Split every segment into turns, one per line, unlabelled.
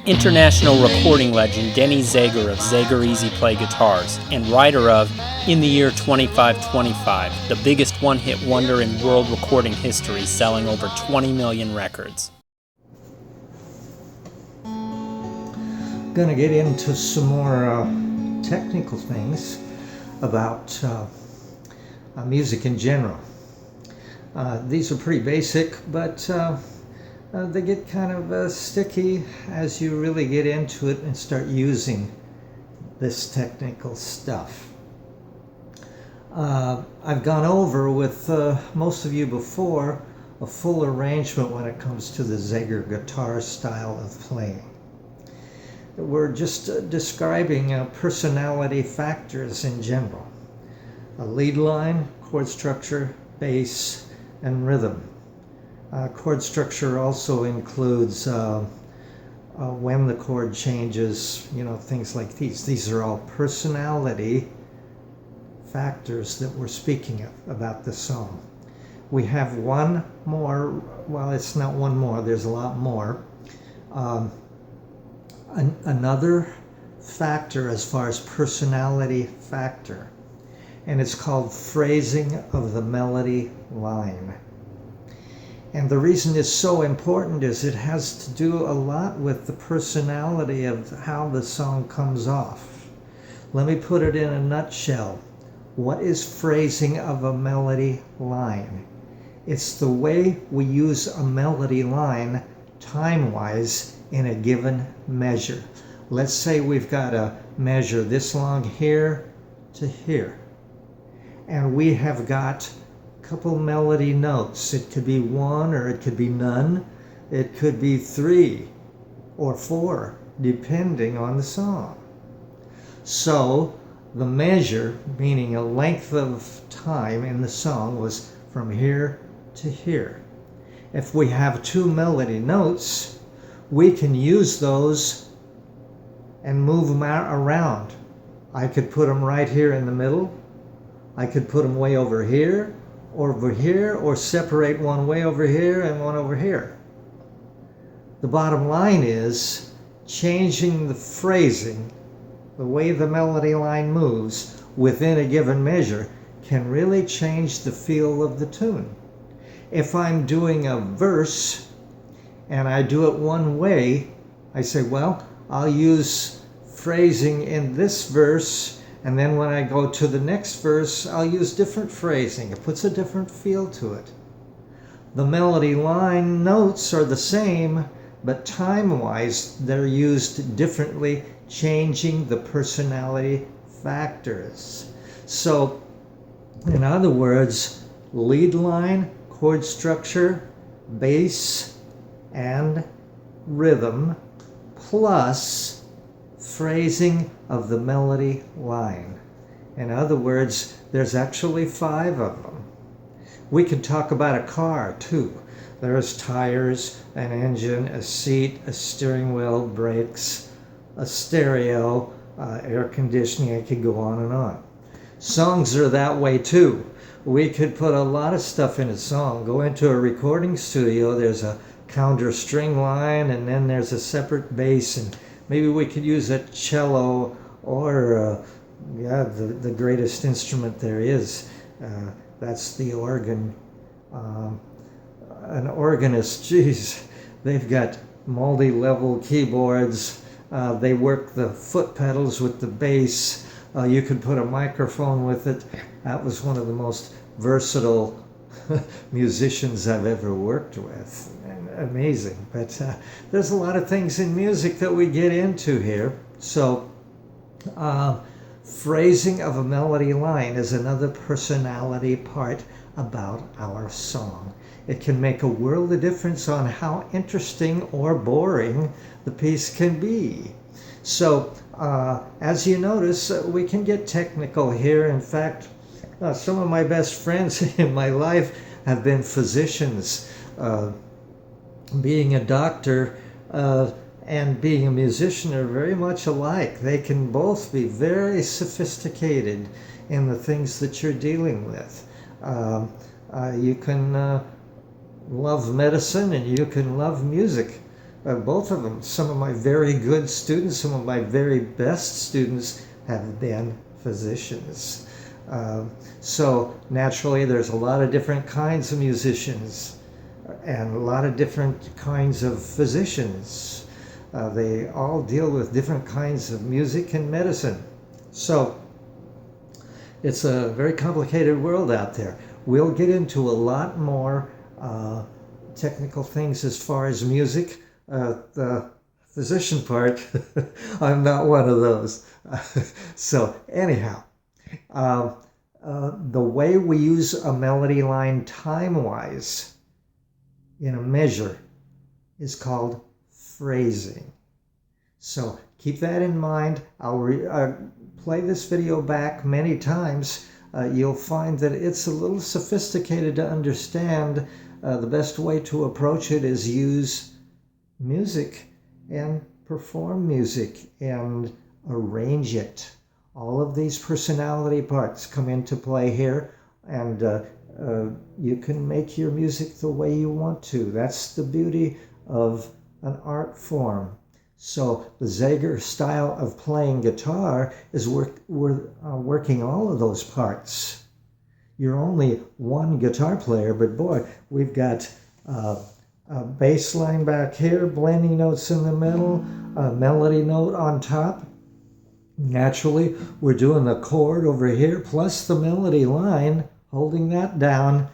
International recording legend Denny Zager of Zager Easy Play Guitars, and writer of In the Year 2525, the biggest one-hit wonder in world recording history, selling over 20 million records.
Gonna get into some more technical things about music in general. These are pretty basic, but they get kind of sticky as you really get into it and start using this technical stuff. I've gone over with most of you before a full arrangement when it comes to the Zager guitar style of playing. We're just describing personality factors in general. A lead line, chord structure, bass, and rhythm. Chord structure also includes when the chord changes, things like these. These are all personality factors that we're speaking of about the song. We have one more, well, it's not one more, there's a lot more. Another factor as far as personality factor, and it's called phrasing of the melody line. And the reason it's so important is it has to do a lot with the personality of how the song comes off. Let me put it in a nutshell. What is phrasing of a melody line? It's the way we use a melody line time-wise in a given measure. Let's say we've got a measure this long here to here, and we have got a couple melody notes. It could be one or it could be none. It could be 3 or 4, depending on the song. So the measure, meaning a length of time in the song, was from here to here. If we have 2 melody notes, we can use those and move them around. I could put them right here in the middle. I could put them way over here, or separate one way over here and one over here. The bottom line is changing the phrasing, the way the melody line moves within a given measure, can really change the feel of the tune. If I'm doing a verse and I do it one way, I say, well, I'll use phrasing in this verse, and then when I go to the next verse, I'll use different phrasing. It puts a different feel to it. The melody line notes are the same, but time-wise, they're used differently, changing the personality factors. So, in other words, lead line, chord structure, bass, and rhythm, plus phrasing of the melody line. In other words, there's actually 5 of them. We could talk about a car too. There's tires, an engine, a seat, a steering wheel, brakes, a stereo, air conditioning. I could go on and on. Songs are that way too. We could put a lot of stuff in a song. Go into a recording studio, there's a counter string line, and then there's a separate bass, and maybe we could use a cello or the greatest instrument there is. That's the organ. An organist, geez, they've got multi-level keyboards. They work the foot pedals with the bass. You could put a microphone with it. That was one of the most versatile musicians I've ever worked with. Amazing. But there's a lot of things in music that we get into here. So phrasing of a melody line is another personality part about our song. It can make a world of difference on how interesting or boring the piece can be. So as you notice, we can get technical here. In fact, some of my best friends in my life have been physicians. Being a doctor and being a musician are very much alike. They can both be very sophisticated in the things that you're dealing with. You can love medicine and you can love music. Both of them, some of my very good students, some of my very best students have been physicians. So naturally, there's a lot of different kinds of musicians and a lot of different kinds of physicians. They all deal with different kinds of music and medicine. So it's a very complicated world out there. We'll get into a lot more technical things as far as music. The physician part, I'm not one of those. So anyhow, the way we use a melody line time-wise in a measure is called phrasing. So keep that in mind. I'll play this video back many times. You'll find that it's a little sophisticated to understand. The best way to approach it is use music and perform music and arrange it. All of these personality parts come into play here, and you can make your music the way you want to. That's the beauty of an art form. So the Zager style of playing guitar is working all of those parts. You're only one guitar player, but boy, we've got a bass line back here, blending notes in the middle, a melody note on top. Naturally, we're doing the chord over here, plus the melody line, holding that down.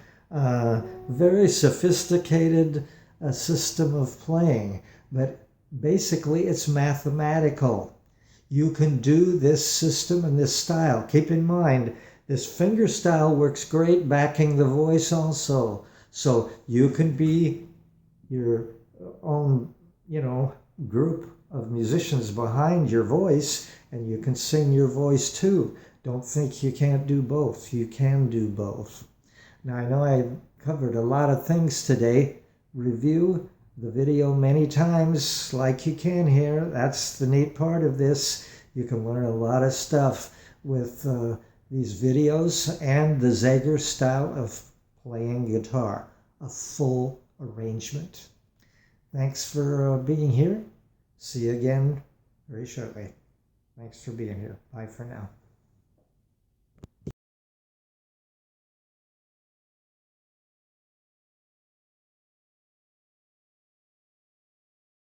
Very sophisticated system of playing, but basically it's mathematical. You can do this system and this style. Keep in mind, this finger style works great backing the voice also. So you can be your own, group of musicians behind your voice, and you can sing your voice too. Don't think you can't do both. You can do both. Now, I know I covered a lot of things today. Review the video many times like you can here. That's the neat part of this. You can learn a lot of stuff with these videos and the Zager style of playing guitar, a full arrangement. Thanks for being here. See you again very shortly. Thanks for being here. Bye for now.